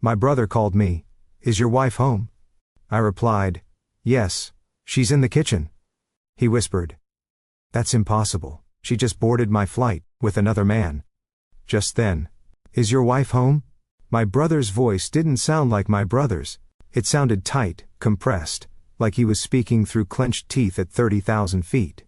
My brother called me. Is your wife home? I replied, yes, she's in the kitchen. He whispered, that's impossible. She just boarded my flight, with another man. Just then, is your wife home? My brother's voice didn't sound like my brother's. It sounded tight, compressed, like he was speaking through clenched teeth at 30,000 feet.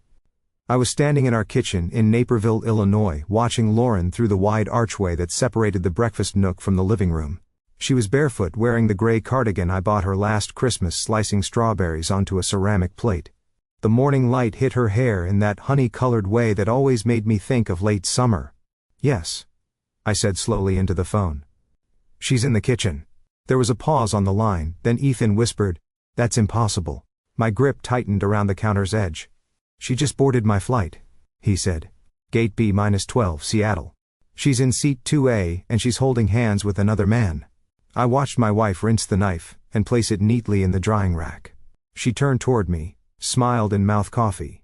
I was standing in our kitchen in Naperville, Illinois, watching Lauren through the wide archway that separated the breakfast nook from the living room. She was barefoot, wearing the gray cardigan I bought her last Christmas, slicing strawberries onto a ceramic plate. The morning light hit her hair in that honey-colored way that always made me think of late summer. Yes, I said slowly into the phone. She's in the kitchen. There was a pause on the line, then Ethan whispered, that's impossible. My grip tightened around the counter's edge. She just boarded my flight, he said. Gate B-12, Seattle. She's in seat 2A and she's holding hands with another man. I watched my wife rinse the knife and place it neatly in the drying rack. She turned toward me, smiled and mouthed coffee.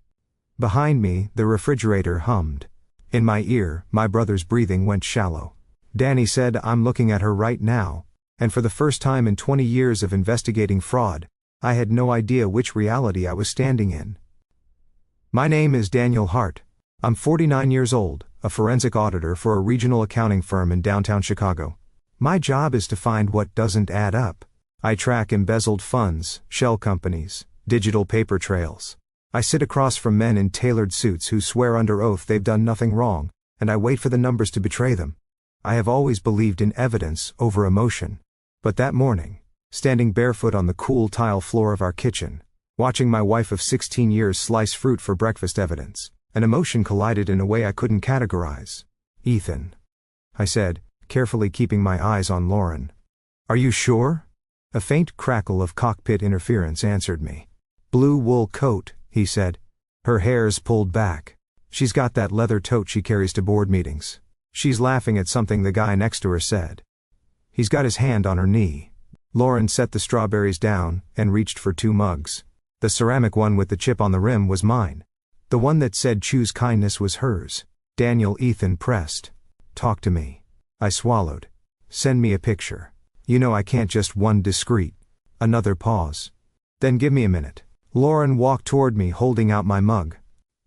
Behind me, the refrigerator hummed. In my ear, my brother's breathing went shallow. Danny said, I'm looking at her right now, and for the first time in 20 years of investigating fraud, I had no idea which reality I was standing in. My name is Daniel Hart. I'm 49 years old, a forensic auditor for a regional accounting firm in downtown Chicago. My job is to find what doesn't add up. I track embezzled funds, shell companies, digital paper trails. I sit across from men in tailored suits who swear under oath they've done nothing wrong, and I wait for the numbers to betray them. I have always believed in evidence over emotion. But that morning, standing barefoot on the cool tile floor of our kitchen, watching my wife of 16 years slice fruit for breakfast evidence, an emotion collided in a way I couldn't categorize. Ethan, I said, carefully keeping my eyes on Lauren. Are you sure? A faint crackle of cockpit interference answered me. Blue wool coat, he said. Her hair's pulled back. She's got that leather tote she carries to board meetings. She's laughing at something the guy next to her said. He's got his hand on her knee. Lauren set the strawberries down and reached for 2 mugs. The ceramic one with the chip on the rim was mine. The one that said choose kindness was hers. Daniel, Ethan pressed. Talk to me. I swallowed. Send me a picture. You know I can't just one discreet. Another pause. Then give me a minute. Lauren walked toward me holding out my mug.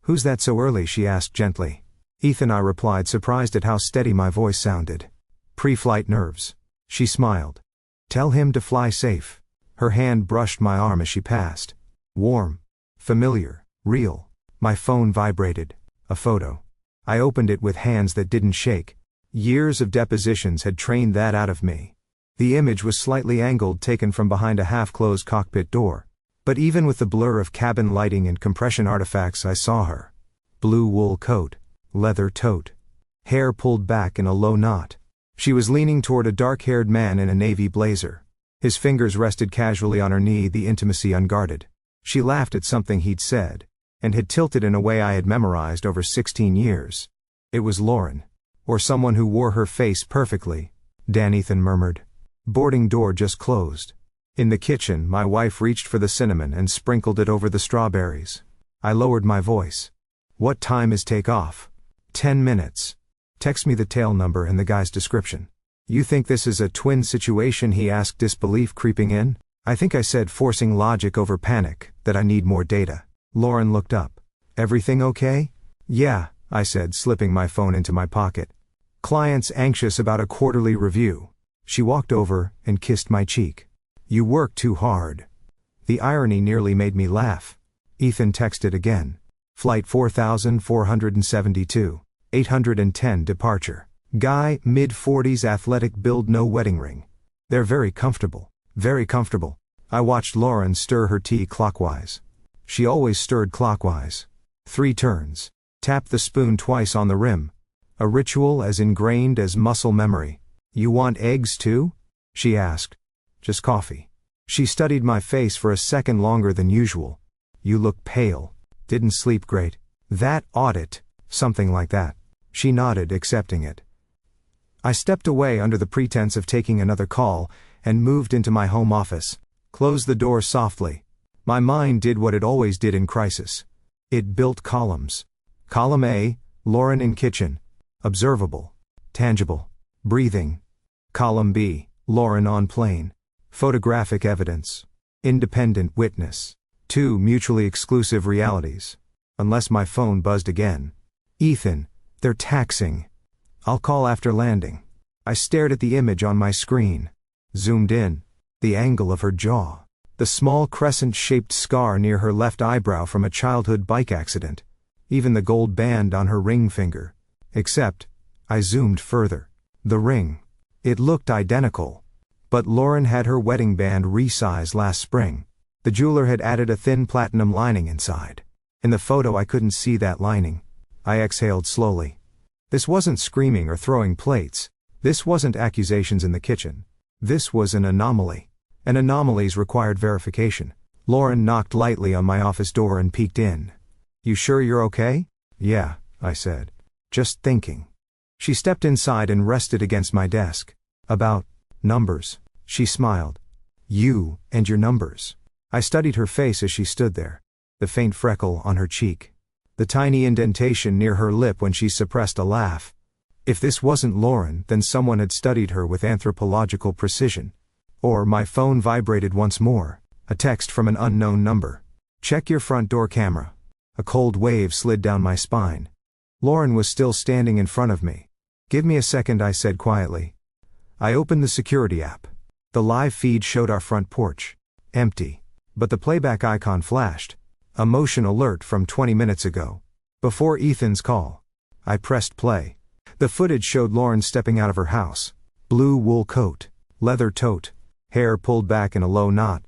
Who's that so early? She asked gently. Ethan, I replied, surprised at how steady my voice sounded. Pre-flight nerves. She smiled. Tell him to fly safe. Her hand brushed my arm as she passed. Warm. Familiar. Real. My phone vibrated. A photo. I opened it with hands that didn't shake. Years of depositions had trained that out of me. The image was slightly angled, taken from behind a half-closed cockpit door. But even with the blur of cabin lighting and compression artifacts, I saw her. Blue wool coat. Leather tote. Hair pulled back in a low knot. She was leaning toward a dark-haired man in a navy blazer. His fingers rested casually on her knee, the intimacy unguarded. She laughed at something he'd said, and had tilted in a way I had memorized over 16 years. It was Lauren. Or someone who wore her face perfectly. Dan, Ethan murmured. Boarding door just closed. In the kitchen, my wife reached for the cinnamon and sprinkled it over the strawberries. I lowered my voice. What time is takeoff? 10 minutes. Text me the tail number and the guy's description. You think this is a twin situation? He asked, disbelief creeping in. I think I said, forcing logic over panic, that I need more data. Lauren looked up. Everything okay? Yeah, I said, slipping my phone into my pocket. Client's anxious about a quarterly review. She walked over and kissed my cheek. You work too hard. The irony nearly made me laugh. Ethan texted again. Flight 4472. 810 departure. Guy, mid-40s, athletic build, no wedding ring. They're very comfortable. Very comfortable. I watched Lauren stir her tea clockwise. She always stirred clockwise. 3 turns. Tapped the spoon twice on the rim. A ritual as ingrained as muscle memory. You want eggs too? She asked. Just coffee. She studied my face for a second longer than usual. You look pale. Didn't sleep great. That audit. Something like that. She nodded, accepting it. I stepped away under the pretense of taking another call, and moved into my home office. Closed the door softly. My mind did what it always did in crisis. It built columns. Column A, Lauren in kitchen. Observable. Tangible. Breathing. Column B, Lauren on plane. Photographic evidence. Independent witness. 2 mutually exclusive realities. Unless my phone buzzed again. Ethan, they're taxing. I'll call after landing. I stared at the image on my screen. Zoomed in. The angle of her jaw. The small crescent-shaped scar near her left eyebrow from a childhood bike accident. Even the gold band on her ring finger. Except, I zoomed further. The ring. It looked identical. But Lauren had her wedding band resized last spring. The jeweler had added a thin platinum lining inside. In the photo I couldn't see that lining. I exhaled slowly. This wasn't screaming or throwing plates. This wasn't accusations in the kitchen. This was an anomaly. And anomalies required verification. Lauren knocked lightly on my office door and peeked in. "You sure you're okay?" "Yeah," I said. "Just thinking." She stepped inside and rested against my desk. "About numbers," she smiled. "You and your numbers." I studied her face as she stood there. The faint freckle on her cheek. The tiny indentation near her lip when she suppressed a laugh. If this wasn't Lauren, then someone had studied her with anthropological precision. Or my phone vibrated once more. A text from an unknown number. "Check your front door camera." A cold wave slid down my spine. Lauren was still standing in front of me. "Give me a second," I said quietly. I opened the security app. The live feed showed our front porch. Empty. But the playback icon flashed. A motion alert from 20 minutes ago. Before Ethan's call. I pressed play. The footage showed Lauren stepping out of her house. Blue wool coat. Leather tote. Hair pulled back in a low knot.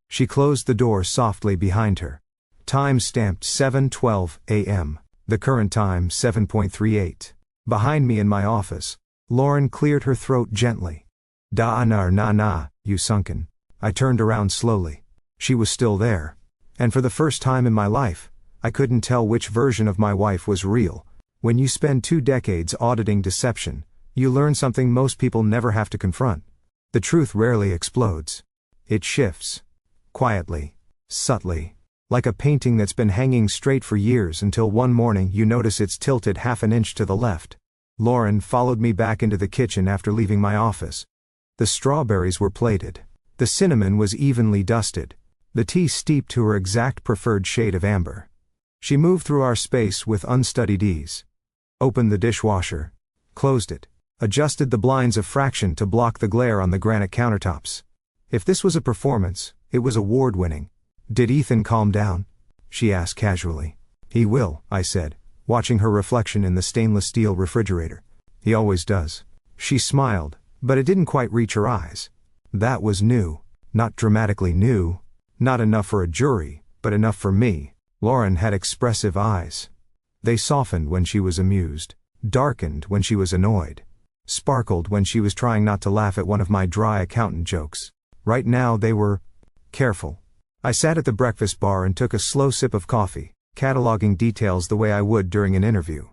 She closed the door softly behind her. Time stamped 7:12 a.m. The current time 7:38. Behind me in my office, Lauren cleared her throat gently. "Da-na-na-na, you sunken." I turned around slowly. She was still there. And for the first time in my life, I couldn't tell which version of my wife was real. When you spend 2 decades auditing deception, you learn something most people never have to confront. The truth rarely explodes. It shifts. Quietly. Subtly. Like a painting that's been hanging straight for years until one morning you notice it's tilted half an inch to the left. Lauren followed me back into the kitchen after leaving my office. The strawberries were plated. The cinnamon was evenly dusted. The tea steeped to her exact preferred shade of amber. She moved through our space with unstudied ease. Opened the dishwasher. Closed it. Adjusted the blinds a fraction to block the glare on the granite countertops. If this was a performance, it was award-winning. "Did Ethan calm down?" she asked casually. "He will," I said, watching her reflection in the stainless steel refrigerator. "He always does." She smiled, but it didn't quite reach her eyes. That was new. Not dramatically new. Not enough for a jury, but enough for me. Lauren had expressive eyes. They softened when she was amused. Darkened when she was annoyed. Sparkled when she was trying not to laugh at one of my dry accountant jokes. Right now they were careful. I sat at the breakfast bar and took a slow sip of coffee, cataloging details the way I would during an interview.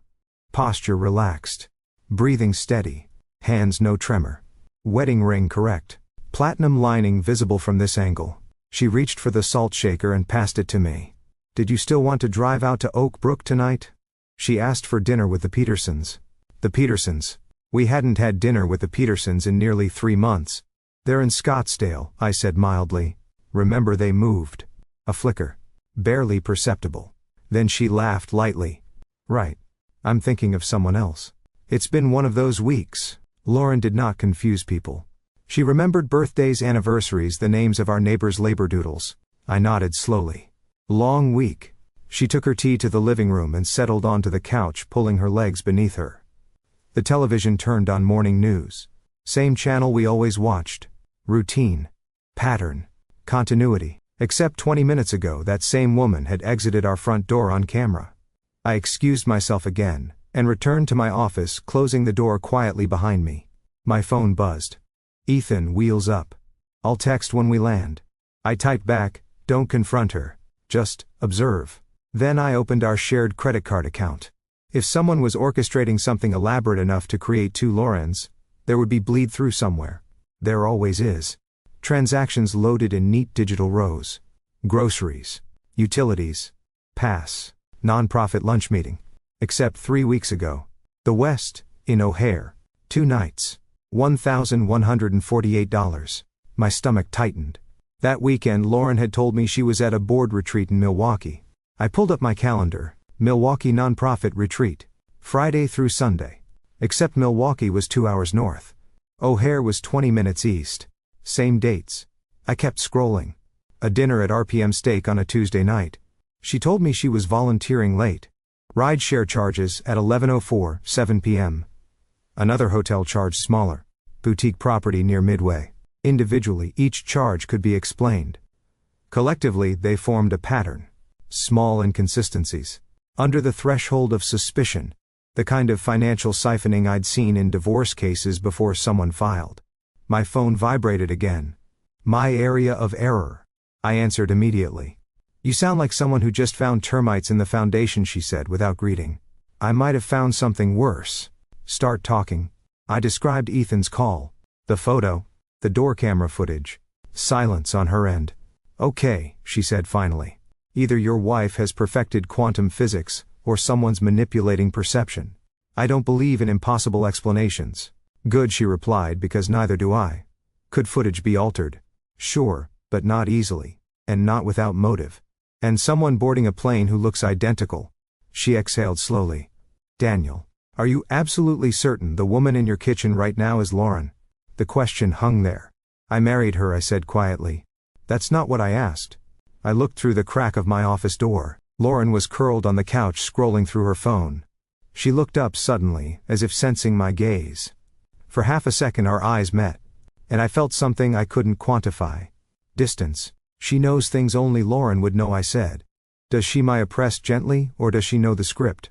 Posture relaxed. Breathing steady. Hands no tremor. Wedding ring correct. Platinum lining visible from this angle. She reached for the salt shaker and passed it to me. "Did you still want to drive out to Oak Brook tonight?" She asked for dinner with the Petersons. The Petersons. We hadn't had dinner with the Petersons in nearly 3 months. "They're in Scottsdale," I said mildly. "Remember they moved." A flicker. Barely perceptible. Then she laughed lightly. "Right. I'm thinking of someone else." "It's been one of those weeks." Lauren did not confuse people. She remembered birthdays, anniversaries, the names of our neighbors' labradoodles. I nodded slowly. "Long week." She took her tea to the living room and settled onto the couch, pulling her legs beneath her. The television turned on morning news. Same channel we always watched. Routine. Pattern. Continuity. Except 20 minutes ago that same woman had exited our front door on camera. I excused myself again, and returned to my office, closing the door quietly behind me. My phone buzzed. "Ethan, wheels up. I'll text when we land." I typed back, "Don't confront her. Just observe." Then I opened our shared credit card account. If someone was orchestrating something elaborate enough to create 2 Laurens, there would be bleed through somewhere. There always is. Transactions loaded in neat digital rows. Groceries. Utilities. Pass. Nonprofit lunch meeting. Except 3 weeks ago. The West, in O'Hare. 2 nights. $1,148. My stomach tightened. That weekend Lauren had told me she was at a board retreat in Milwaukee. I pulled up my calendar. Milwaukee Nonprofit Retreat. Friday through Sunday. Except Milwaukee was 2 hours north. O'Hare was 20 minutes east. Same dates. I kept scrolling. A dinner at RPM Steak on a Tuesday night. She told me she was volunteering late. Rideshare charges at 11:04, 7 p.m. Another hotel charged smaller. Boutique property near Midway. Individually, each charge could be explained. Collectively, they formed a pattern. Small inconsistencies. Under the threshold of suspicion. The kind of financial siphoning I'd seen in divorce cases before someone filed. My phone vibrated again. My area of error. I answered immediately. You sound like someone who just found termites in the foundation, she said without greeting. I might have found something worse. Start talking. I described Ethan's call. The photo. The door camera footage. Silence on her end. Okay, she said finally. Either your wife has perfected quantum physics, or someone's manipulating perception. I don't believe in impossible explanations. Good, she replied, because neither do I. Could footage be altered? Sure, but not easily. And not without motive. And someone boarding a plane who looks identical. She exhaled slowly. Daniel, are you absolutely certain the woman in your kitchen right now is Lauren? The question hung there. I married her, I said quietly. That's not what I asked. I looked through the crack of my office door. Lauren was curled on the couch scrolling through her phone. She looked up suddenly, as if sensing my gaze. For half a second our eyes met. And I felt something I couldn't quantify. Distance. She knows things only Lauren would know, I said. Does she my oppress gently, or does she know the script?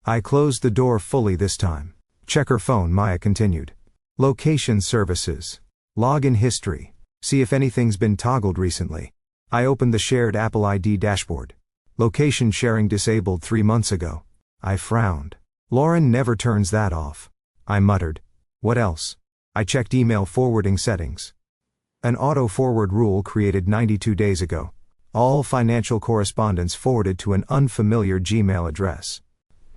I closed the door fully this time. Check her phone, Maya continued. Location services. Log in history. See if anything's been toggled recently. I opened the shared Apple ID dashboard. Location sharing disabled 3 months ago. I frowned. Lauren never turns that off. I muttered. What else? I checked email forwarding settings. An auto-forward rule created 92 days ago. All financial correspondence forwarded to an unfamiliar Gmail address.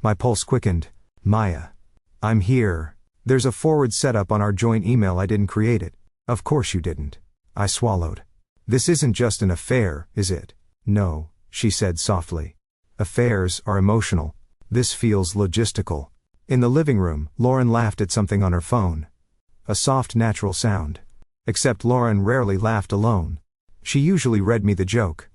My pulse quickened. Maya. I'm here. There's a forward setup on our joint email. I didn't create it. Of course you didn't. I swallowed. This isn't just an affair, is it? No, she said softly. Affairs are emotional. This feels logistical. In the living room, Lauren laughed at something on her phone. A soft, natural sound. Except Lauren rarely laughed alone. She usually read me the joke.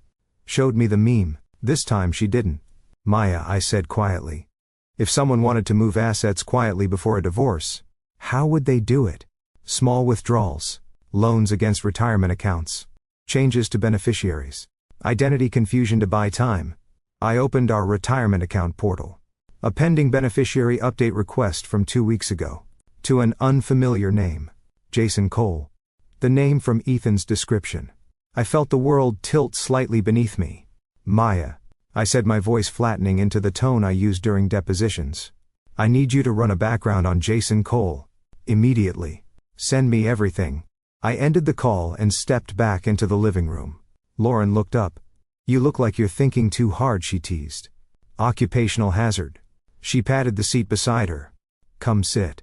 Showed me the meme. This time she didn't. Maya, I said quietly. If someone wanted to move assets quietly before a divorce, how would they do it? Small withdrawals. Loans against retirement accounts. Changes to beneficiaries. Identity confusion to buy time. I opened our retirement account portal. A pending beneficiary update request from 2 weeks ago. To an unfamiliar name. Jason Cole. The name from Ethan's description. I felt the world tilt slightly beneath me. Maya. I said, my voice flattening into the tone I used during depositions. I need you to run a background on Jason Cole. Immediately. Send me everything. I ended the call and stepped back into the living room. Lauren looked up. You look like you're thinking too hard, she teased. Occupational hazard. She patted the seat beside her. Come sit.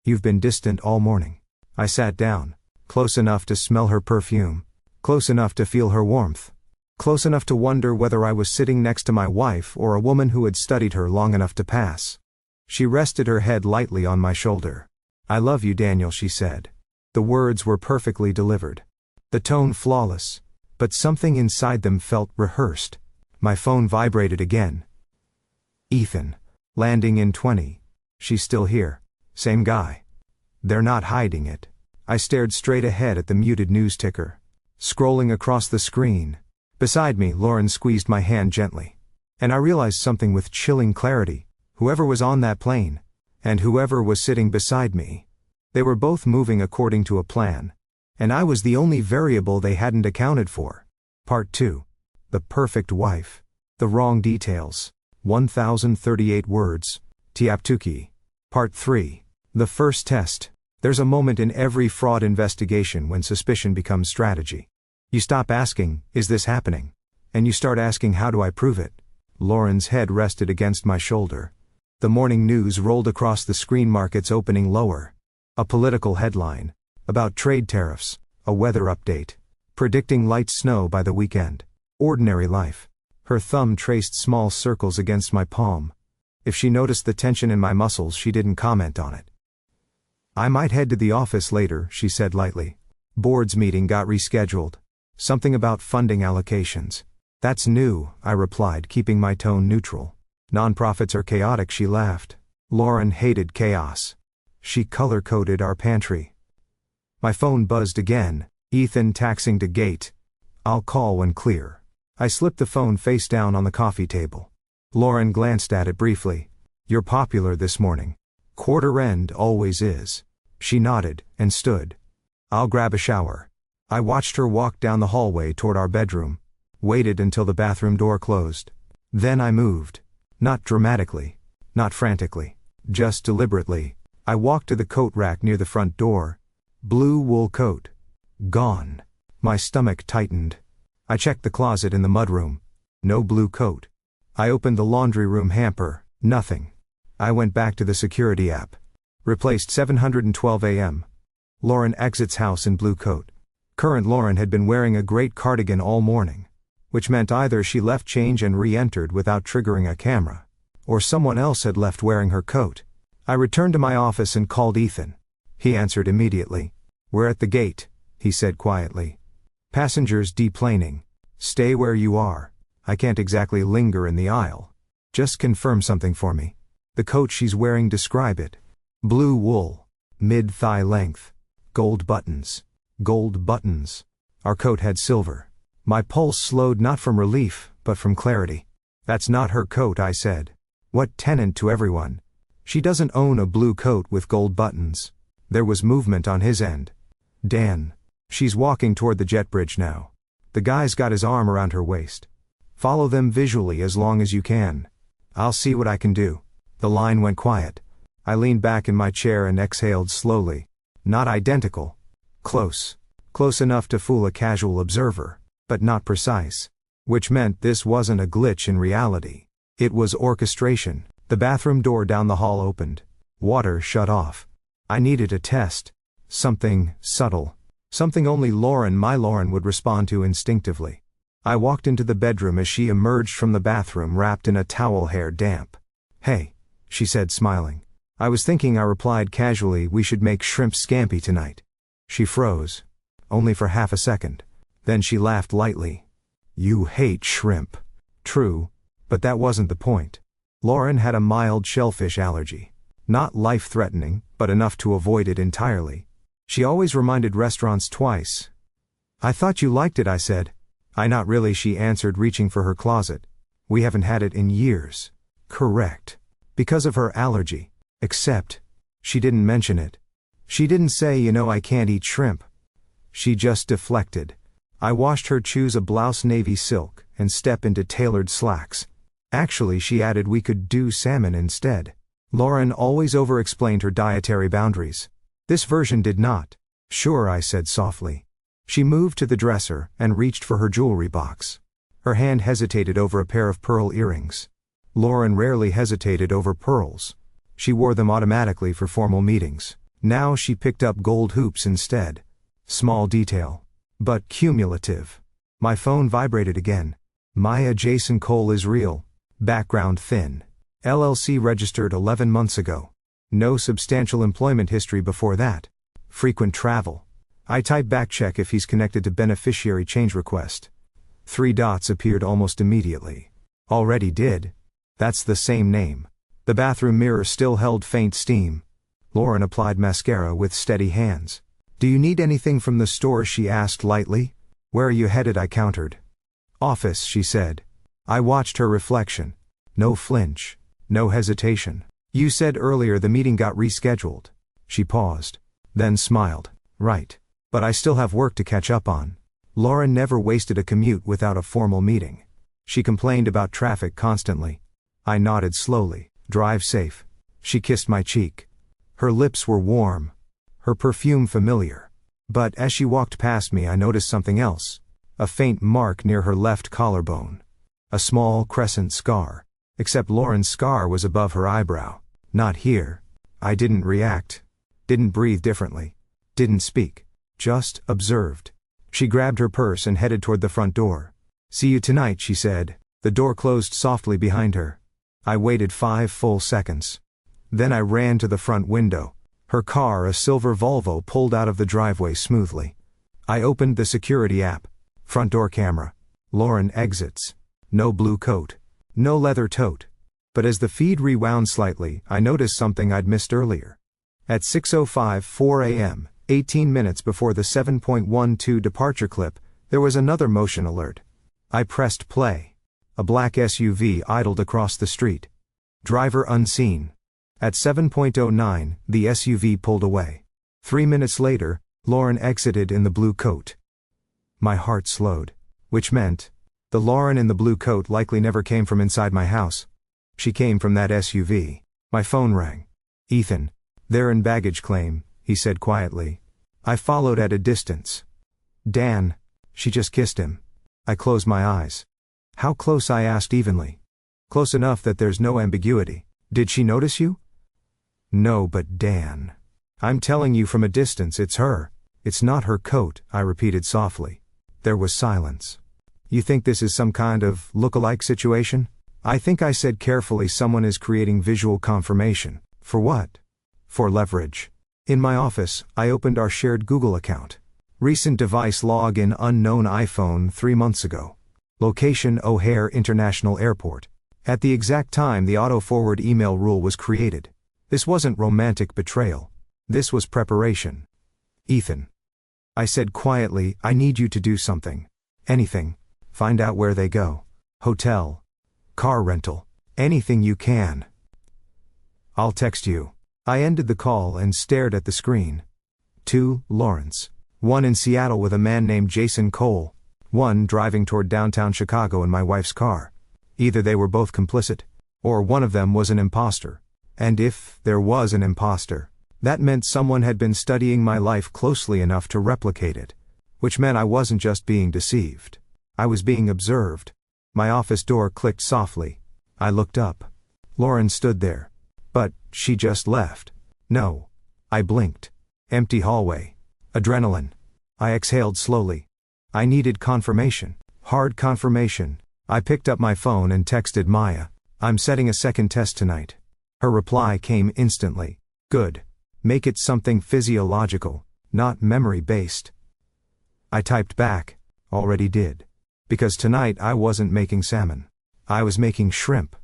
You've been distant all morning. I sat down. Close enough to smell her perfume. Close enough to feel her warmth. Close enough to wonder whether I was sitting next to my wife or a woman who had studied her long enough to pass. She rested her head lightly on my shoulder. I love you, Daniel, she said. The words were perfectly delivered. The tone flawless. But something inside them felt rehearsed. My phone vibrated again. Ethan. Landing in 20. She's still here. Same guy. They're not hiding it. I stared straight ahead at the muted news ticker. Scrolling across the screen. Beside me, Lauren squeezed my hand gently. And I realized something with chilling clarity. Whoever was on that plane, and whoever was sitting beside me, they were both moving according to a plan. And I was the only variable they hadn't accounted for. Part 2. The perfect wife. The wrong details. 1038 words. Tiaptuki. Part 3. The first test. There's a moment in every fraud investigation when suspicion becomes strategy. You stop asking, is this happening? And you start asking, how do I prove it? Lauren's head rested against my shoulder. The morning news rolled across the screen, markets opening lower. A political headline. About trade tariffs. A weather update. Predicting light snow by the weekend. Ordinary life. Her thumb traced small circles against my palm. If she noticed the tension in my muscles, she didn't comment on it. I might head to the office later, she said lightly. Board's meeting got rescheduled. Something about funding allocations. That's new, I replied, keeping my tone neutral. Nonprofits are chaotic, she laughed. Lauren hated chaos. She color-coded our pantry. My phone buzzed again. Ethan texting to Gate. I'll call when clear. I slipped the phone face down on the coffee table. Lauren glanced at it briefly. You're popular this morning. Quarter end always is. She nodded and stood. I'll grab a shower. I watched her walk down the hallway toward our bedroom. Waited until the bathroom door closed. Then I moved. Not dramatically. Not frantically. Just deliberately. I walked to the coat rack near the front door. Blue wool coat. Gone. My stomach tightened. I checked the closet in the mudroom. No blue coat. I opened the laundry room hamper. Nothing. I went back to the security app. Replaced 7:12 a.m. Lauren exits house in blue coat. Current Lauren had been wearing a great cardigan all morning, which meant either she left change and re-entered without triggering a camera, or someone else had left wearing her coat. I returned to my office and called Ethan. He answered immediately. We're at the gate, he said quietly. Passengers deplaning. Stay where you are. I can't exactly linger in the aisle. Just confirm something for me. The coat she's wearing, describe it. Blue wool. Mid-thigh length. Gold buttons. Gold buttons. Our coat had silver. My pulse slowed, not from relief, but from clarity. That's not her coat, I said. What tenant to everyone? She doesn't own a blue coat with gold buttons. There was movement on his end. Dan. She's walking toward the jet bridge now. The guy's got his arm around her waist. Follow them visually as long as you can. I'll see what I can do. The line went quiet. I leaned back in my chair and exhaled slowly. Not identical. Close. Close enough to fool a casual observer, but not precise. Which meant this wasn't a glitch in reality. It was orchestration. The bathroom door down the hall opened. Water shut off. I needed a test. Something subtle. Something only Lauren, my Lauren, would respond to instinctively. I walked into the bedroom as she emerged from the bathroom wrapped in a towel, hair damp. Hey, she said, smiling. I was thinking, I replied casually, we should make shrimp scampi tonight. She froze. Only for half a second. Then she laughed lightly. You hate shrimp. True, but that wasn't the point. Lauren had a mild shellfish allergy. Not life-threatening, but enough to avoid it entirely. She always reminded restaurants twice. I thought you liked it, I said. Not really, she answered, reaching for her closet. We haven't had it in years. Correct. Because of her allergy. Except, she didn't mention it. She didn't say, I can't eat shrimp. She just deflected. I watched her choose a blouse navy silk and step into tailored slacks. Actually, she added, we could do salmon instead. Lauren always over-explained her dietary boundaries. This version did not. Sure, I said softly. She moved to the dresser and reached for her jewelry box. Her hand hesitated over a pair of pearl earrings. Lauren rarely hesitated over pearls. She wore them automatically for formal meetings. Now she picked up gold hoops instead. Small detail. But cumulative. My phone vibrated again. Maya Jason Cole is real. Background thin. LLC registered 11 months ago. No substantial employment history before that. Frequent travel. I type backcheck if he's connected to beneficiary change request. 3 dots appeared almost immediately. Already did. That's the same name. The bathroom mirror still held faint steam. Lauren applied mascara with steady hands. Do you need anything from the store, she asked lightly. Where are you headed, I countered. Office, she said. I watched her reflection. No flinch. No hesitation. You said earlier the meeting got rescheduled. She paused. Then smiled. Right. But I still have work to catch up on. Lauren never wasted a commute without a formal meeting. She complained about traffic constantly. I nodded slowly. Drive safe. She kissed my cheek. Her lips were warm. Her perfume familiar. But as she walked past me, I noticed something else. A faint mark near her left collarbone. A small crescent scar. Except Lauren's scar was above her eyebrow. Not here. I didn't react. Didn't breathe differently. Didn't speak. Just observed. She grabbed her purse and headed toward the front door. "See you tonight," she said. The door closed softly behind her. I waited 5 full seconds. Then I ran to the front window. Her car, a silver Volvo, pulled out of the driveway smoothly. I opened the security app. Front door camera. Lauren exits. No blue coat. No leather tote. But as the feed rewound slightly, I noticed something I'd missed earlier. At 6:05 a.m., 18 minutes before the 7.12 departure clip, there was another motion alert. I pressed play. A black SUV idled across the street. Driver unseen. At 7:09, the SUV pulled away. 3 minutes later, Lauren exited in the blue coat. My heart slowed. Which meant, the Lauren in the blue coat likely never came from inside my house. She came from that SUV. My phone rang. "Ethan. They're in baggage claim," he said quietly. I followed at a distance. "Dan." She just kissed him. I closed my eyes. "How close?" I asked evenly. "Close enough that there's no ambiguity." "Did she notice you?" "No, but Dan. I'm telling you from a distance, it's her. It's not her coat," I repeated softly. There was silence. "You think this is some kind of look-alike situation?" "I think," I said carefully, "someone is creating visual confirmation." "For what?" "For leverage." In my office, I opened our shared Google account. Recent device login unknown iPhone 3 months ago. Location O'Hare International Airport. At the exact time the auto-forward email rule was created. This wasn't romantic betrayal. This was preparation. "Ethan," I said quietly, "I need you to do something. Anything. Find out where they go. Hotel. Car rental. Anything you can. I'll text you." I ended the call and stared at the screen. 2 Lawrence. One in Seattle with a man named Jason Cole. One driving toward downtown Chicago in my wife's car. Either they were both complicit, or one of them was an imposter. And if there was an imposter, that meant someone had been studying my life closely enough to replicate it. Which meant I wasn't just being deceived. I was being observed. My office door clicked softly. I looked up. Lauren stood there. But she just left. No. I blinked. Empty hallway. Adrenaline. I exhaled slowly. I needed confirmation. Hard confirmation. I picked up my phone and texted Maya. "I'm setting a second test tonight." Her reply came instantly. "Good. Make it something physiological, not memory-based." I typed back, "Already did." Because tonight I wasn't making salmon. I was making shrimp.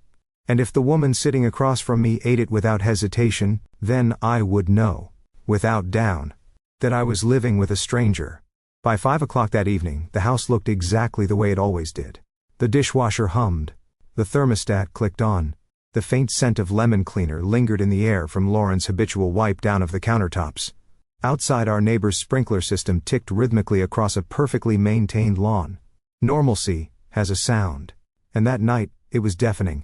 And if the woman sitting across from me ate it without hesitation, then I would know, without doubt, that I was living with a stranger. By 5 o'clock that evening, the house looked exactly the way it always did. The dishwasher hummed. The thermostat clicked on. The faint scent of lemon cleaner lingered in the air from Lauren's habitual wipe down of the countertops. Outside, our neighbor's sprinkler system ticked rhythmically across a perfectly maintained lawn. Normalcy has a sound. And that night, it was deafening.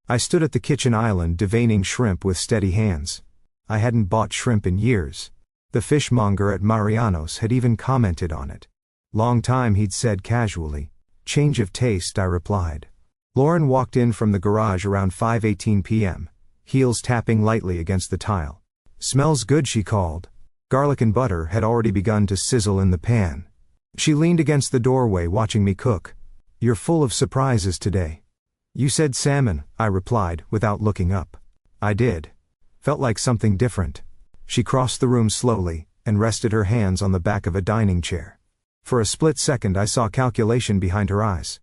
I stood at the kitchen island deveining shrimp with steady hands. I hadn't bought shrimp in years. The fishmonger at Mariano's had even commented on it. "Long time," he'd said casually. "Change of taste," I replied. Lauren walked in from the garage around 5:18 p.m., heels tapping lightly against the tile. "Smells good," she called. Garlic and butter had already begun to sizzle in the pan. She leaned against the doorway watching me cook. "You're full of surprises today." "You said salmon," I replied, without looking up. "I did. Felt like something different." She crossed the room slowly, and rested her hands on the back of a dining chair. For a split second I saw calculation behind her eyes.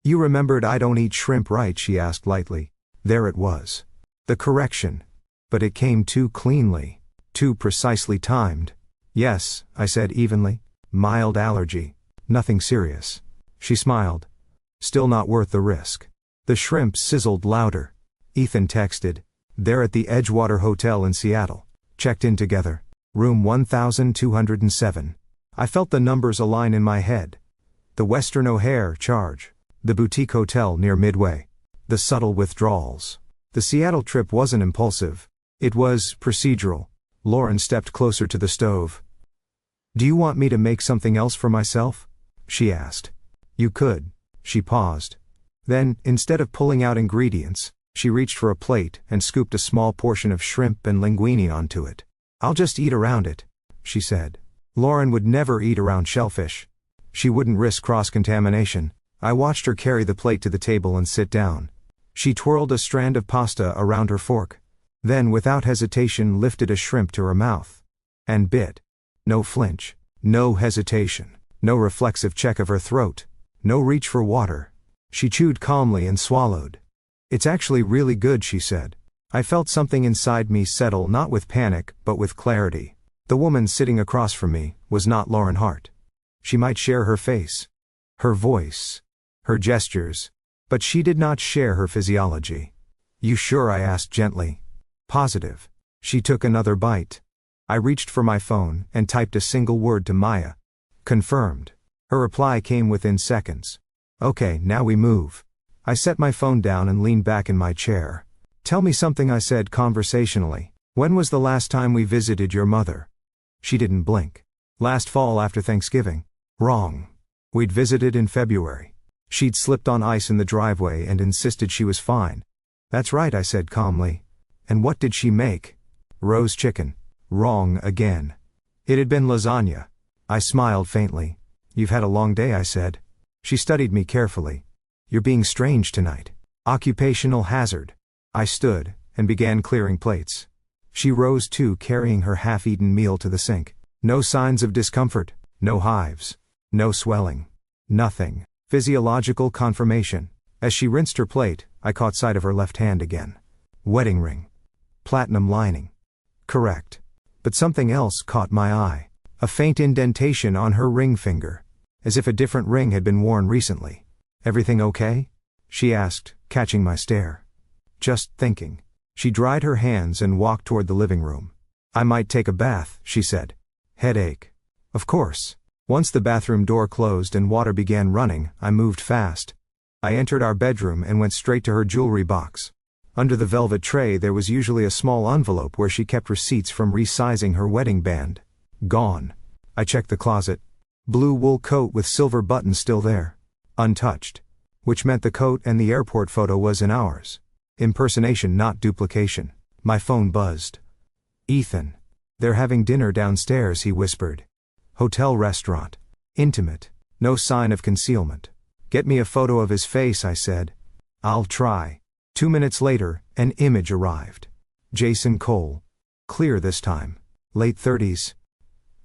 "You remembered I don't eat shrimp, right?" she asked lightly. There it was. The correction. But it came too cleanly, too precisely timed. "Yes," I said evenly. "Mild allergy. Nothing serious." She smiled. "Still not worth the risk." The shrimp sizzled louder. Ethan texted. "They're at the Edgewater Hotel in Seattle. Checked in together. Room 1207. I felt the numbers align in my head. The Western O'Hare charge. The boutique hotel near Midway. The subtle withdrawals. The Seattle trip wasn't impulsive. It was procedural. Lauren stepped closer to the stove. "Do you want me to make something else for myself?" she asked. "You could." She paused. Then, instead of pulling out ingredients, she reached for a plate and scooped a small portion of shrimp and linguine onto it. I'll just eat around it, she said. Lauren would never eat around shellfish. She wouldn't risk cross-contamination. I watched her carry the plate to the table and sit down. She twirled a strand of pasta around her fork. Then, without hesitation, lifted a shrimp to her mouth. And bit. No flinch. No hesitation. No reflexive check of her throat. No reach for water. She chewed calmly and swallowed. It's actually really good, she said. I felt something inside me settle, not with panic, but with clarity. The woman sitting across from me was not Lauren Hart. She might share her face, her voice, her gestures, but she did not share her physiology. You sure? I asked gently. Positive. She took another bite. I reached for my phone and typed a single word to Maya. Confirmed. Her reply came within seconds. Okay, now we move. I set my phone down and leaned back in my chair. Tell me something, I said conversationally. When was the last time we visited your mother? She didn't blink. Last fall after Thanksgiving. Wrong. We'd visited in February. She'd slipped on ice in the driveway and insisted she was fine. That's right, I said calmly. And what did she make? Roast chicken. Wrong again. It had been lasagna. I smiled faintly. You've had a long day, I said. She studied me carefully. You're being strange tonight. Occupational hazard. I stood and began clearing plates. She rose too, carrying her half-eaten meal to the sink. No signs of discomfort. No hives. No swelling. Nothing. Physiological confirmation. As she rinsed her plate, I caught sight of her left hand again. Wedding ring. Platinum lining. Correct. But something else caught my eye. A faint indentation on her ring finger. As if a different ring had been worn recently. Everything okay? She asked, catching my stare. Just thinking. She dried her hands and walked toward the living room. I might take a bath, she said. Headache. Of course. Once the bathroom door closed and water began running, I moved fast. I entered our bedroom and went straight to her jewelry box. Under the velvet tray there was usually a small envelope where she kept receipts from resizing her wedding band. Gone. I checked the closet. Blue wool coat with silver buttons still there. Untouched. Which meant the coat and the airport photo was in ours. Impersonation, not duplication. My phone buzzed. Ethan. They're having dinner downstairs, he whispered. Hotel restaurant. Intimate. No sign of concealment. Get me a photo of his face, I said. I'll try. 2 minutes later, an image arrived. Jason Cole. Clear this time. Late 30s.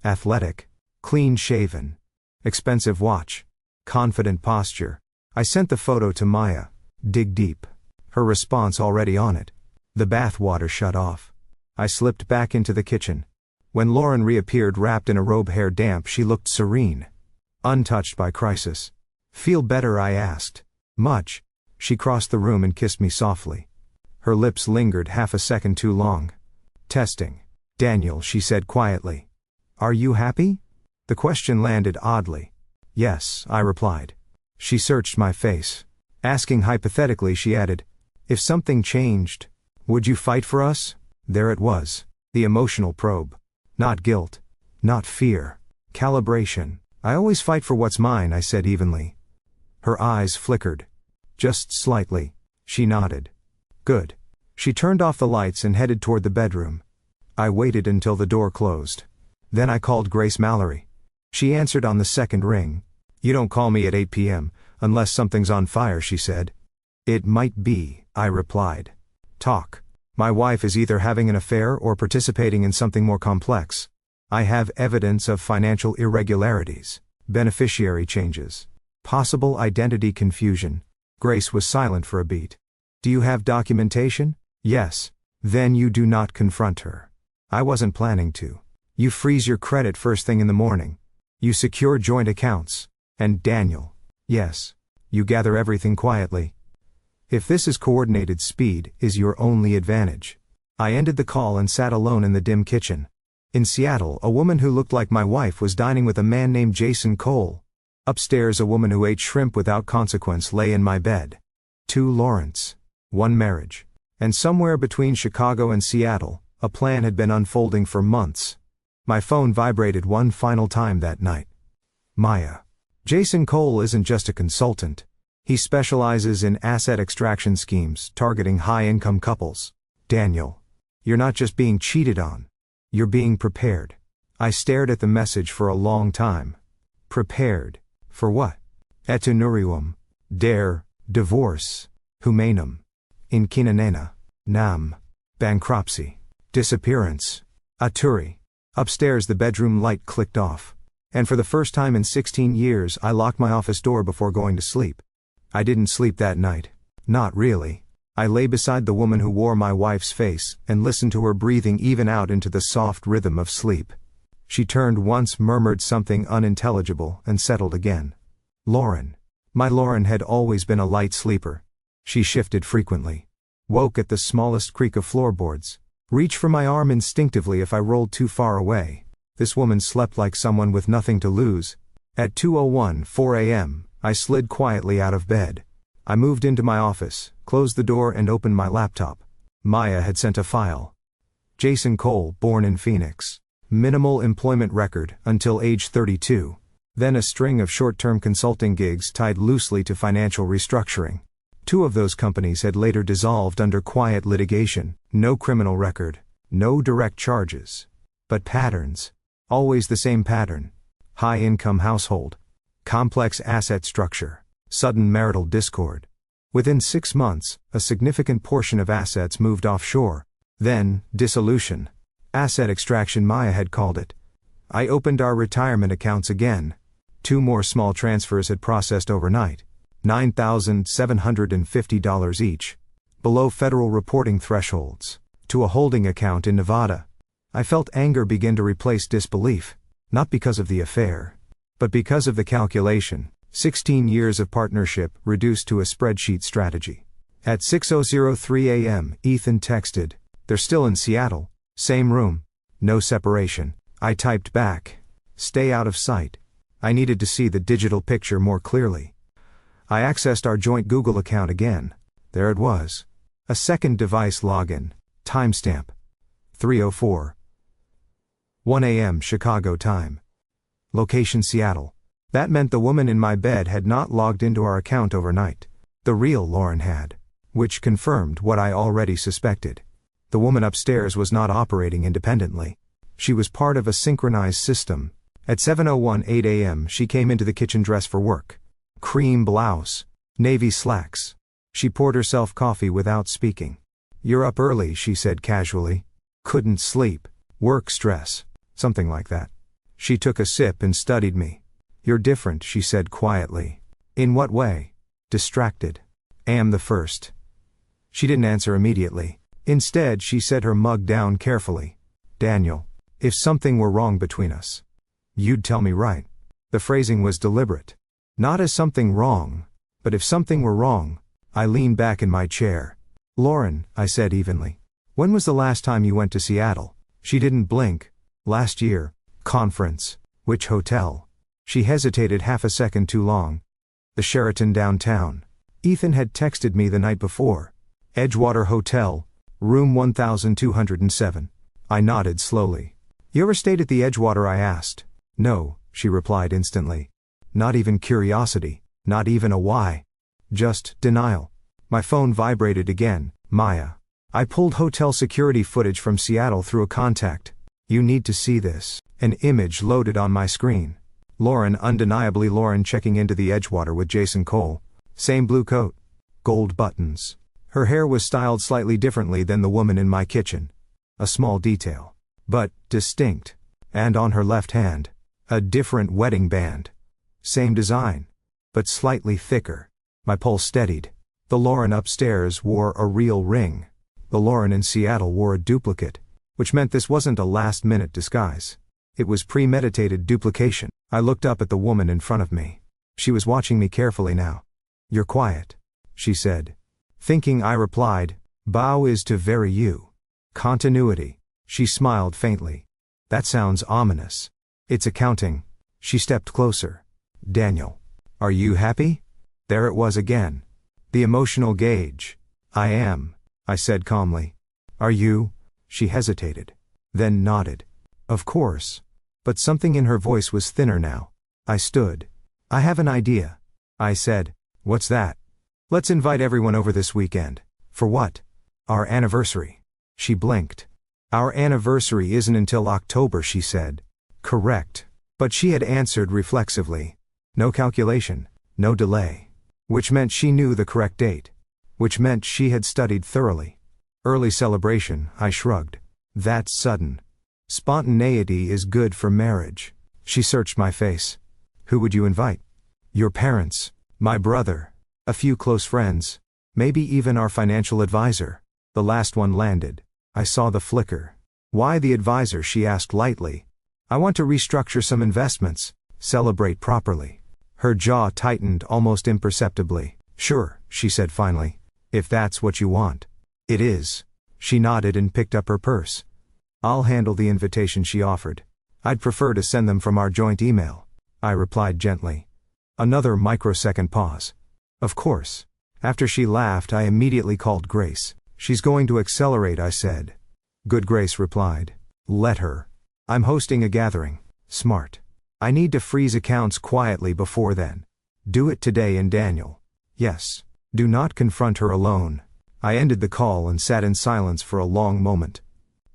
Athletic. Clean shaven. Expensive watch. Confident posture. I sent the photo to Maya. Dig deep. Her response already on it. The bath water shut off. I slipped back into the kitchen. When Lauren reappeared wrapped in a robe, hair damp, she looked serene. Untouched by crisis. Feel better? I asked. Much. She crossed the room and kissed me softly. Her lips lingered half a second too long. Testing. Daniel, she said quietly. Are you happy? The question landed oddly. Yes, I replied. She searched my face. Asking hypothetically, she added, if something changed, would you fight for us? There it was. The emotional probe. Not guilt. Not fear. Calibration. I always fight for what's mine, I said evenly. Her eyes flickered. Just slightly. She nodded. Good. She turned off the lights and headed toward the bedroom. I waited until the door closed. Then I called Grace Mallory. She answered on the second ring. You don't call me at 8 p.m., unless something's on fire, she said. It might be, I replied. Talk. My wife is either having an affair or participating in something more complex. I have evidence of financial irregularities, beneficiary changes, possible identity confusion. Grace was silent for a beat. Do you have documentation? Yes. Then you do not confront her. I wasn't planning to. You freeze your credit first thing in the morning. You secure joint accounts. And Daniel. Yes. You gather everything quietly. If this is coordinated, speed is your only advantage. I ended the call and sat alone in the dim kitchen. In Seattle, a woman who looked like my wife was dining with a man named Jason Cole. Upstairs, a woman who ate shrimp without consequence lay in my bed. 2 Lawrence. 1 marriage. And somewhere between Chicago and Seattle, a plan had been unfolding for months. My phone vibrated one final time that night. Maya. Jason Cole isn't just a consultant. He specializes in asset extraction schemes targeting high-income couples. Daniel. You're not just being cheated on. You're being prepared. I stared at the message for a long time. Prepared. For what? Etunurium. Dare. Divorce. Humanum. Inkinanena. Nam. Bankruptcy. Disappearance. Aturi. Upstairs the bedroom light clicked off. And for the first time in 16 years I locked my office door before going to sleep. I didn't sleep that night. Not really. I lay beside the woman who wore my wife's face and listened to her breathing even out into the soft rhythm of sleep. She turned once, murmured something unintelligible, and settled again. Lauren. My Lauren had always been a light sleeper. She shifted frequently. Woke at the smallest creak of floorboards. Reached for my arm instinctively if I rolled too far away. This woman slept like someone with nothing to lose. At 2:04 a.m., I slid quietly out of bed. I moved into my office, closed the door and opened my laptop. Maya had sent a file. Jason Cole, born in Phoenix. Minimal employment record until age 32. Then a string of short-term consulting gigs tied loosely to financial restructuring. 2 of those companies had later dissolved under quiet litigation. No criminal record. No direct charges. But patterns. Always the same pattern. High-income household. Complex asset structure. Sudden marital discord. Within 6 months, a significant portion of assets moved offshore. Then, dissolution. Asset extraction, Maya had called it. I opened our retirement accounts again. 2 more small transfers had processed overnight. $9,750 each. Below federal reporting thresholds. To a holding account in Nevada. I felt anger begin to replace disbelief. Not because of the affair. But because of the calculation. 16 years of partnership reduced to a spreadsheet strategy. At 6:03 a.m., Ethan texted, "They're still in Seattle. Same room. No separation." I typed back, "Stay out of sight." I needed to see the digital picture more clearly. I accessed our joint Google account again. There it was. A second device login. Timestamp. 3:04. 1 a.m. Chicago time. Location Seattle. That meant the woman in my bed had not logged into our account overnight. The real Lauren had. Which confirmed what I already suspected. The woman upstairs was not operating independently. She was part of a synchronized system. At 7:08 a.m. she came into the kitchen dressed for work. Cream blouse. Navy slacks. She poured herself coffee without speaking. "You're up early," she said casually. "Couldn't sleep. Work stress." Something like that. She took a sip and studied me. "You're different," she said quietly. "In what way?" "Distracted. Am the first." She didn't answer immediately. Instead, she set her mug down carefully. "Daniel, if something were wrong between us, you'd tell me, right?" The phrasing was deliberate. Not as something wrong, but if something were wrong. I leaned back in my chair. "Lauren," I said evenly, "when was the last time you went to Seattle?" She didn't blink. "Last year." "Conference. Which hotel?" She hesitated half a second too long. "The Sheraton downtown." Ethan had texted me the night before. "Edgewater Hotel, room 1207. I nodded slowly. "You ever stayed at the Edgewater?" I asked. "No," she replied instantly. Not even curiosity, not even a why. Just denial. My phone vibrated again. Maya. I pulled hotel security footage from Seattle through a contact. "You need to see this." An image loaded on my screen. Lauren, undeniably Lauren, checking into the Edgewater with Jason Cole. Same blue coat. Gold buttons. Her hair was styled slightly differently than the woman in my kitchen. A small detail. But distinct. And on her left hand, a different wedding band. Same design. But slightly thicker. My pulse steadied. The Lauren upstairs wore a real ring. The Lauren in Seattle wore a duplicate. Which meant this wasn't a last-minute disguise. It was premeditated duplication. I looked up at the woman in front of me. She was watching me carefully now. "You're quiet," she said. Thinking, I replied, "Bow is to vary you." Continuity. She smiled faintly. "That sounds ominous." "It's accounting." She stepped closer. "Daniel. Are you happy?" There it was again. The emotional gauge. "I am," I said calmly. "Are you?" She hesitated. Then nodded. "Of course." But something in her voice was thinner now. I stood. "I have an idea," I said. "What's that?" "Let's invite everyone over this weekend." "For what?" "Our anniversary." She blinked. Our anniversary isn't until October, she said. Correct. But she had answered reflexively. No calculation, no delay. Which meant she knew the correct date. Which meant she had studied thoroughly. Early celebration, I shrugged. That's sudden. Spontaneity is good for marriage. She searched my face. Who would you invite? Your parents, my brother, a few close friends, maybe even our financial advisor. The last one landed. I saw the flicker. Why the advisor? She asked lightly. I want to restructure some investments, celebrate properly. Her jaw tightened almost imperceptibly. Sure, she said finally. If that's what you want. It is. She nodded and picked up her purse. I'll handle the invitation, she offered. I'd prefer to send them from our joint email, I replied gently. Another microsecond pause. Of course. After she laughed, I immediately called Grace. She's going to accelerate, I said. Good, Grace replied. Let her. I'm hosting a gathering. Smart. I need to freeze accounts quietly before then. Do it today in Daniel. Yes. Do not confront her alone. I ended the call and sat in silence for a long moment.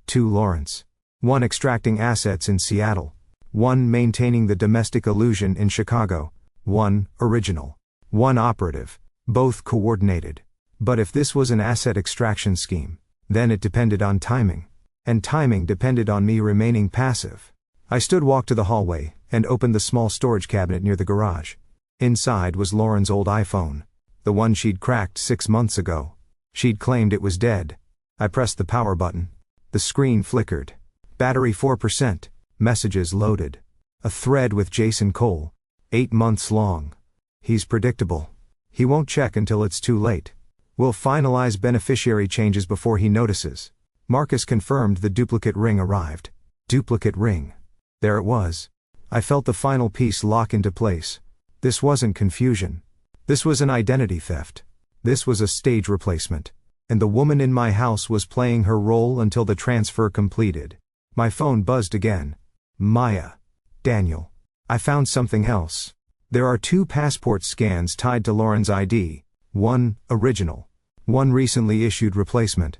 2 Lawrence. 1 extracting assets in Seattle. 1 maintaining the domestic illusion in Chicago. 1 original. 1 operative. Both coordinated. But if this was an asset extraction scheme, then it depended on timing. And timing depended on me remaining passive. I walked to the hallway, and opened the small storage cabinet near the garage. Inside was Lauren's old iPhone. The one she'd cracked 6 months ago. She'd claimed it was dead. I pressed the power button. The screen flickered. Battery 4%. Messages loaded. A thread with Jason Cole. 8 months long. He's predictable. He won't check until it's too late. We'll finalize beneficiary changes before he notices. Marcus confirmed the duplicate ring arrived. Duplicate ring. There it was. I felt the final piece lock into place. This wasn't confusion. This was an identity theft. This was a stage replacement. And the woman in my house was playing her role until the transfer completed. My phone buzzed again. Maya. Daniel. I found something else. There are 2 passport scans tied to Lauren's ID. 1 original. 1 recently issued replacement.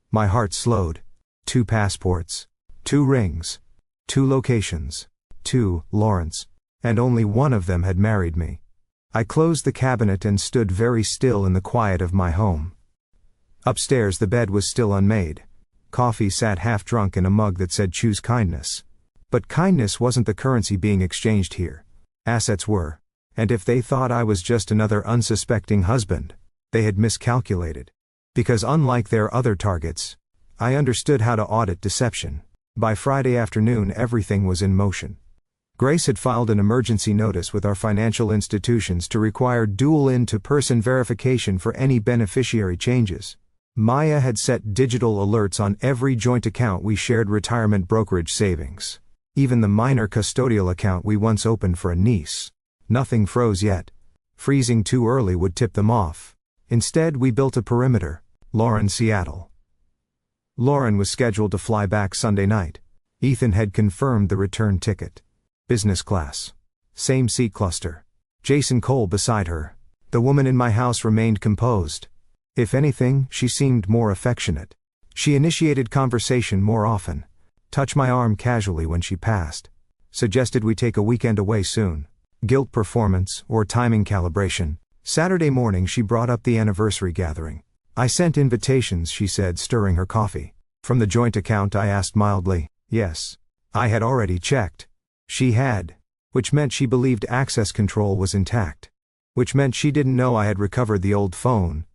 My heart slowed. 2 passports. 2 rings. 2 locations. 2 Lawrence. And only one of them had married me. I closed the cabinet and stood very still in the quiet of my home. Upstairs the bed was still unmade. Coffee sat half drunk in a mug that said choose kindness. But kindness wasn't the currency being exchanged here. Assets were. And if they thought I was just another unsuspecting husband, they had miscalculated. Because unlike their other targets, I understood how to audit deception. By Friday afternoon everything was in motion. Grace had filed an emergency notice with our financial institutions to require dual in-to-person verification for any beneficiary changes. Maya had set digital alerts on every joint account we shared, retirement brokerage savings. Even the minor custodial account we once opened for a niece. Nothing froze yet. Freezing too early would tip them off. Instead we built a perimeter. Lauren, Seattle. Lauren was scheduled to fly back Sunday night. Ethan had confirmed the return ticket. Business class. Same seat cluster. Jason Cole beside her. The woman in my house remained composed. If anything, she seemed more affectionate. She initiated conversation more often. Touched my arm casually when she passed. Suggested we take a weekend away soon. Guilt performance, or timing calibration. Saturday morning she brought up the anniversary gathering. I sent invitations, she said, stirring her coffee. From the joint account, I asked mildly. Yes. I had already checked. She had. Which meant she believed access control was intact. Which meant she didn't know I had recovered the old phone.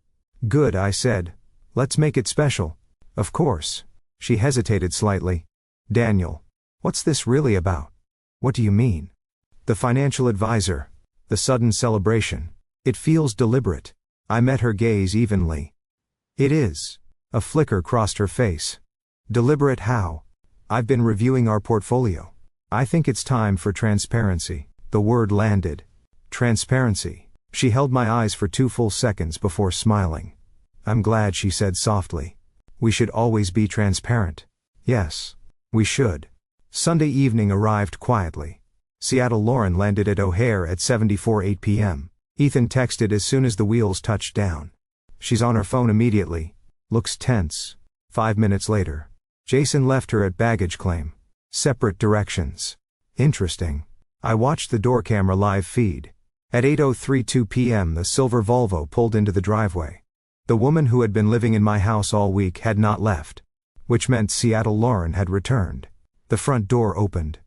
Good, I said. Let's make it special. Of course. She hesitated slightly. Daniel. What's this really about? What do you mean? The financial advisor. The sudden celebration. It feels deliberate. I met her gaze evenly. It is. A flicker crossed her face. Deliberate how? I've been reviewing our portfolio. I think it's time for transparency. The word landed. Transparency. She held my eyes for 2 full seconds before smiling. I'm glad, she said softly. We should always be transparent. Yes. We should. Sunday evening arrived quietly. Seattle. Lauren landed at O'Hare at 7:48 p.m. Ethan texted as soon as the wheels touched down. She's on her phone immediately. Looks tense. 5 minutes later. Jason left her at baggage claim. Separate directions. Interesting. I watched the door camera live feed. At 8:32 p.m. the silver Volvo pulled into the driveway. The woman who had been living in my house all week had not left. Which meant Seattle Lauren had returned. The front door opened.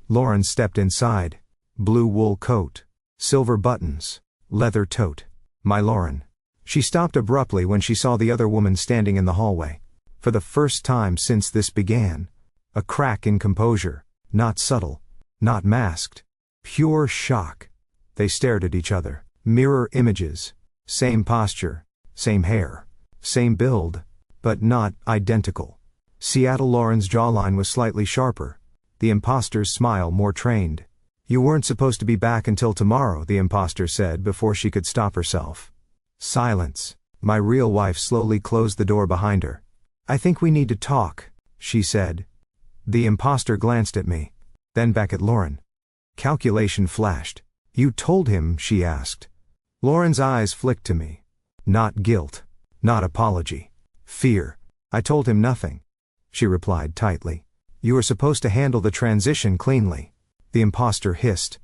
Lauren stepped inside. Blue wool coat. Silver buttons. Leather tote. My Lauren. She stopped abruptly when she saw the other woman standing in the hallway. For the first time since this began. A crack in composure. Not subtle. Not masked. Pure shock. They stared at each other. Mirror images. Same posture. Same hair. Same build. But not identical. Seattle Lauren's jawline was slightly sharper. The imposter's smile more trained. You weren't supposed to be back until tomorrow, the imposter said before she could stop herself. Silence. My real wife slowly closed the door behind her. I think we need to talk, she said. The imposter glanced at me. Then back at Lauren. Calculation flashed. You told him, she asked. Lauren's eyes flicked to me. Not guilt. Not apology. Fear. I told him nothing. She replied tightly. You were supposed to handle the transition cleanly. The imposter hissed.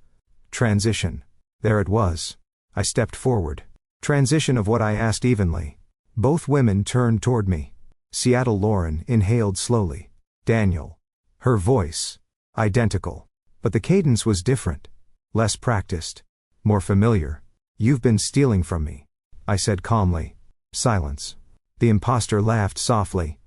Transition. There it was. I stepped forward. Transition of what I asked evenly. Both women turned toward me. Seattle Lauren inhaled slowly. Daniel. Her voice. Identical. But the cadence was different. Less practiced. More familiar. You've been stealing from me, I said calmly. Silence. The imposter laughed softly.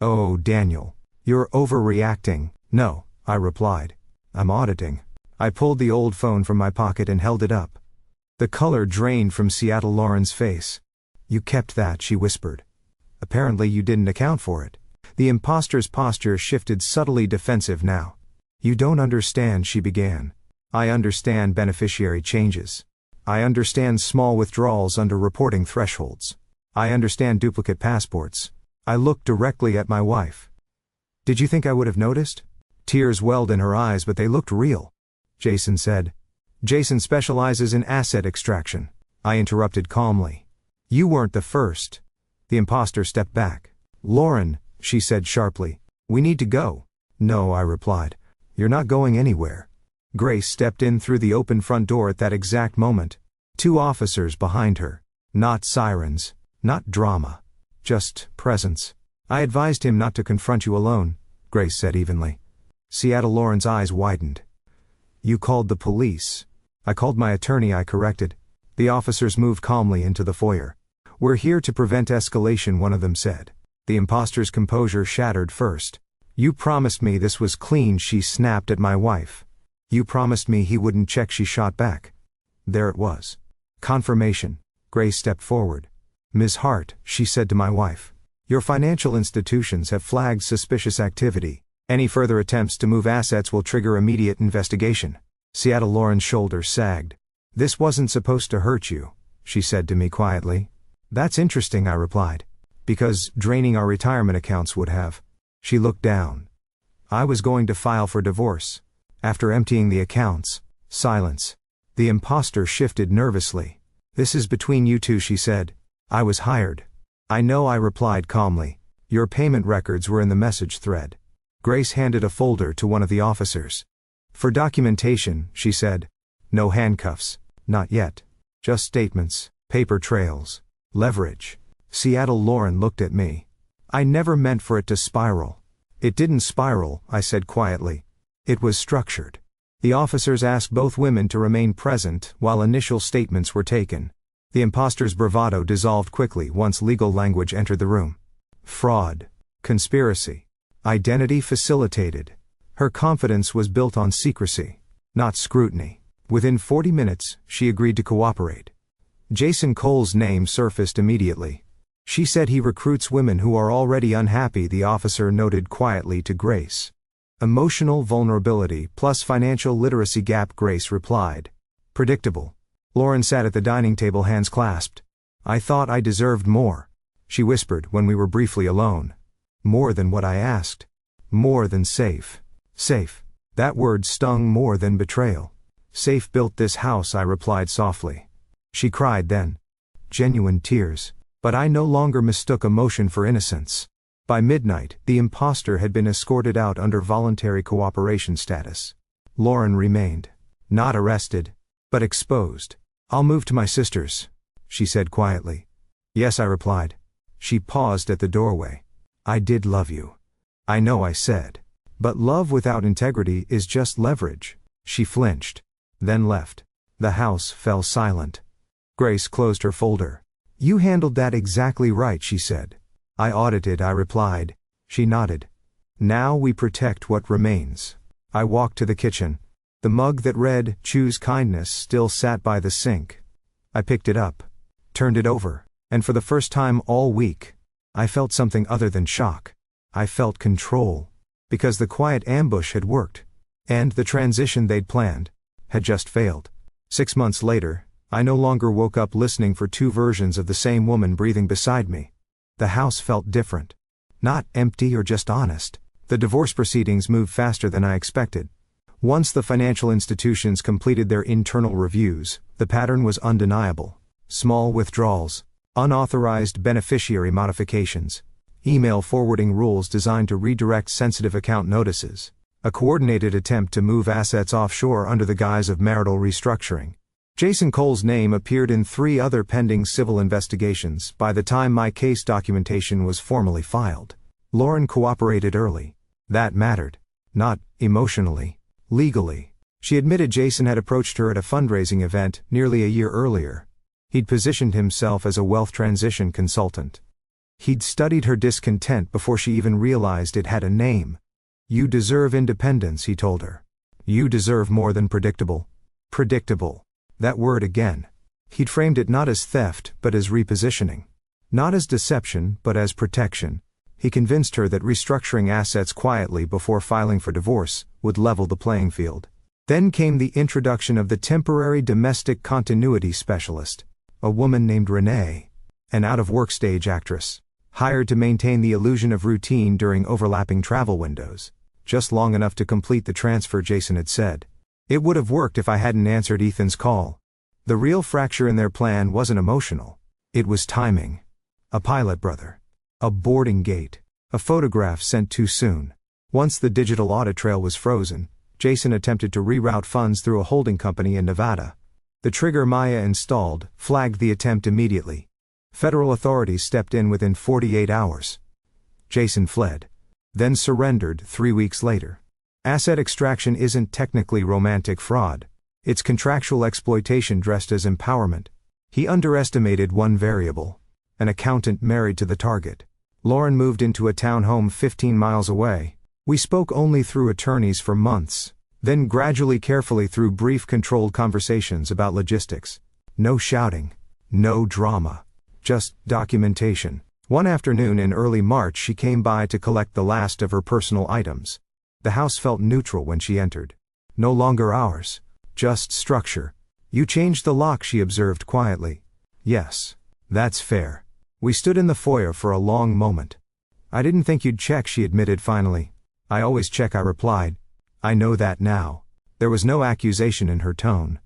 Oh, Daniel. You're overreacting. No, I replied. I'm auditing. I pulled the old phone from my pocket and held it up. The color drained from Seattle Lauren's face. You kept that, she whispered. Apparently you didn't account for it. The imposter's posture shifted subtly defensive now. You don't understand, she began. I understand beneficiary changes. I understand small withdrawals under reporting thresholds. I understand duplicate passports. I looked directly at my wife. Did you think I would have noticed? Tears welled in her eyes, but they looked real. Jason said. Jason specializes in asset extraction. I interrupted calmly. You weren't the first. The imposter stepped back. Lauren, she said sharply. We need to go. No, I replied. You're not going anywhere. Grace stepped in through the open front door at that exact moment. 2 officers behind her. Not sirens. Not drama. Just presence. I advised him not to confront you alone, Grace said evenly. Seattle Lauren's eyes widened. You called the police. I called my attorney, I corrected. The officers moved calmly into the foyer. We're here to prevent escalation, one of them said. The imposter's composure shattered first. You promised me this was clean, she snapped at my wife. You promised me he wouldn't check, she shot back. There it was. Confirmation. Grace stepped forward. Ms. Hart, she said to my wife. Your financial institutions have flagged suspicious activity. Any further attempts to move assets will trigger immediate investigation. Seattle Lauren's shoulders sagged. This wasn't supposed to hurt you, she said to me quietly. That's interesting, I replied. Because draining our retirement accounts would have. She looked down. I was going to file for divorce. After emptying the accounts. Silence. The imposter shifted nervously. This is between you two, she said. I was hired. I know, I replied calmly. Your payment records were in the message thread. Grace handed a folder to one of the officers. For documentation, she said. No handcuffs. Not yet. Just statements, paper trails, leverage. Seattle Lauren looked at me. I never meant for it to spiral. It didn't spiral, I said quietly. It was structured. The officers asked both women to remain present while initial statements were taken. The imposter's bravado dissolved quickly once legal language entered the room. Fraud. Conspiracy. Identity facilitated. Her confidence was built on secrecy, not scrutiny. Within 40 minutes, she agreed to cooperate. Jason Cole's name surfaced immediately. She said he recruits women who are already unhappy, the officer noted quietly to Grace. Emotional vulnerability plus financial literacy gap, Grace replied. Predictable. Lauren sat at the dining table, hands clasped. I thought I deserved more, she whispered when we were briefly alone. More than what I asked. More than safe. Safe. That word stung more than betrayal. Safe built this house, I replied softly. She cried then. Genuine tears. But I no longer mistook emotion for innocence. By midnight, the imposter had been escorted out under voluntary cooperation status. Lauren remained. Not arrested, but exposed. "I'll move to my sister's," she said quietly. "Yes," I replied. She paused at the doorway. "I did love you." "I know," I said. "But love without integrity is just leverage." She flinched. Then left. The house fell silent. Grace closed her folder. "You handled that exactly right," she said. "I audited," I replied. She nodded. "Now we protect what remains." I walked to the kitchen. The mug that read, "Choose kindness," still sat by the sink. I picked it up. Turned it over. And for the first time all week, I felt something other than shock. I felt control. Because the quiet ambush had worked. And the transition they'd planned had just failed. 6 months later, I no longer woke up listening for two versions of the same woman breathing beside me. The house felt different. Not empty or just honest. The divorce proceedings moved faster than I expected. Once the financial institutions completed their internal reviews, the pattern was undeniable. Small withdrawals, unauthorized beneficiary modifications, email forwarding rules designed to redirect sensitive account notices, a coordinated attempt to move assets offshore under the guise of marital restructuring. Jason Cole's name appeared in 3 other pending civil investigations by the time my case documentation was formally filed. Lauren cooperated early. That mattered. Not emotionally. Legally. She admitted Jason had approached her at a fundraising event nearly a year earlier. He'd positioned himself as a wealth transition consultant. He'd studied her discontent before she even realized it had a name. "You deserve independence," he told her. "You deserve more than predictable." Predictable. That word again. He'd framed it not as theft but as repositioning. Not as deception but as protection. He convinced her that restructuring assets quietly before filing for divorce would level the playing field. Then came the introduction of the temporary domestic continuity specialist, a woman named Renee, an out-of-work stage actress, hired to maintain the illusion of routine during overlapping travel windows, just long enough to complete the transfer, Jason had said. It would have worked if I hadn't answered Ethan's call. The real fracture in their plan wasn't emotional. It was timing. A pilot brother. A boarding gate. A photograph sent too soon. Once the digital audit trail was frozen, Jason attempted to reroute funds through a holding company in Nevada. The trigger Maya installed flagged the attempt immediately. Federal authorities stepped in within 48 hours. Jason fled. Then surrendered 3 weeks later. Asset extraction isn't technically romantic fraud. It's contractual exploitation dressed as empowerment. He underestimated one variable. An accountant married to the target. Lauren moved into a townhome 15 miles away. We spoke only through attorneys for months, then gradually carefully through brief controlled conversations about logistics. No shouting. No drama. Just documentation. One afternoon in early March she came by to collect the last of her personal items. The house felt neutral when she entered. No longer ours. Just structure. "You changed the lock," she observed quietly. "Yes. That's fair." We stood in the foyer for a long moment. "I didn't think you'd check," she admitted finally. "I always check," I replied. "I know that now." There was no accusation in her tone.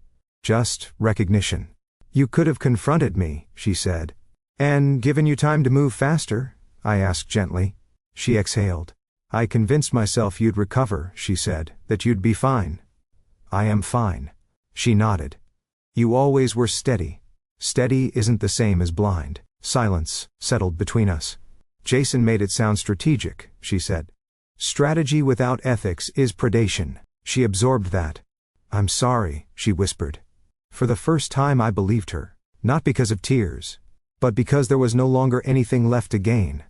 Just recognition. "You could have confronted me," she said. "And given you time to move faster?" I asked gently. She exhaled. "I convinced myself you'd recover," she said, "that you'd be fine." "I am fine." She nodded. "You always were steady." "Steady isn't the same as blind." Silence settled between us. "Jason made it sound strategic," she said. "Strategy without ethics is predation." She absorbed that. "I'm sorry," she whispered. For the first time I believed her. Not because of tears. But because there was no longer anything left to gain.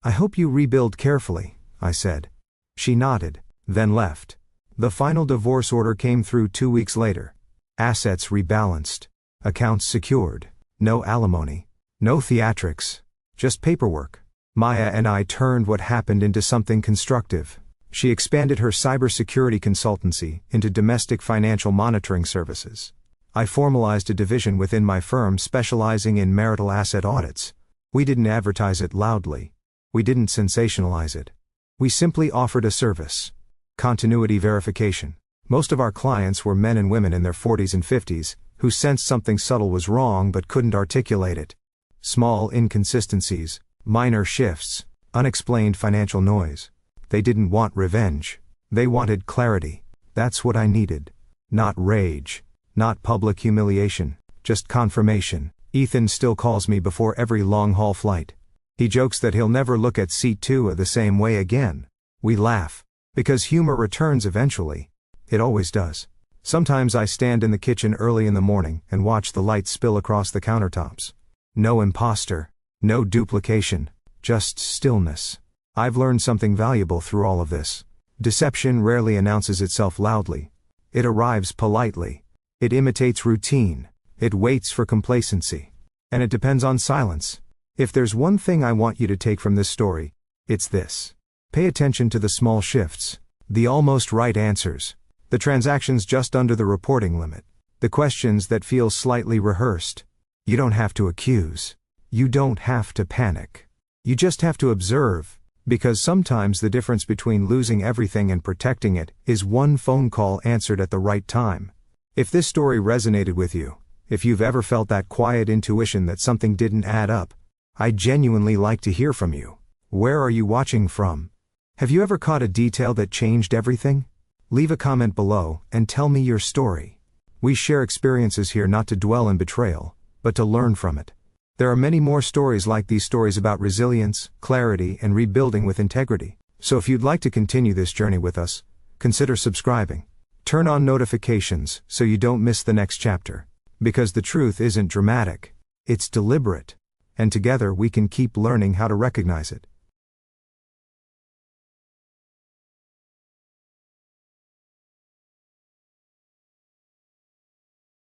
"I hope you rebuild carefully," I said. She nodded, then left. The final divorce order came through 2 weeks later. Assets rebalanced. Accounts secured. No alimony. No theatrics. Just paperwork. Maya and I turned what happened into something constructive. She expanded her cybersecurity consultancy into domestic financial monitoring services. I formalized a division within my firm specializing in marital asset audits. We didn't advertise it loudly. We didn't sensationalize it. We simply offered a service. Continuity verification. Most of our clients were men and women in their 40s and 50s, who sensed something subtle was wrong but couldn't articulate it. Small inconsistencies, minor shifts, Unexplained financial noise. They didn't want revenge. They wanted clarity. That's what I needed. Not rage. Not public humiliation. Just confirmation. Ethan still calls me before every long-haul flight. He jokes that he'll never look at seat 2 the same way again. We laugh. Because humor returns eventually. It always does. Sometimes I stand in the kitchen early in the morning and watch the lights spill across the countertops. No imposter. No duplication. Just stillness. I've learned something valuable through all of this. Deception rarely announces itself loudly. It arrives politely. It imitates routine. It waits for complacency. And it depends on silence. If there's one thing I want you to take from this story, it's this. Pay attention to the small shifts. The almost right answers. The transactions just under the reporting limit. The questions that feel slightly rehearsed. You don't have to accuse. You don't have to panic. You just have to observe, because sometimes the difference between losing everything and protecting it is one phone call answered at the right time. If this story resonated with you, if you've ever felt that quiet intuition that something didn't add up, I'd genuinely like to hear from you. Where are you watching from? Have you ever caught a detail that changed everything? Leave a comment below and tell me your story. We share experiences here not to dwell in betrayal, but to learn from it. There are many more stories like these stories about resilience, clarity, and rebuilding with integrity. So if you'd like to continue this journey with us, consider subscribing. Turn on notifications so you don't miss the next chapter. Because the truth isn't dramatic. It's deliberate. And together we can keep learning how to recognize it.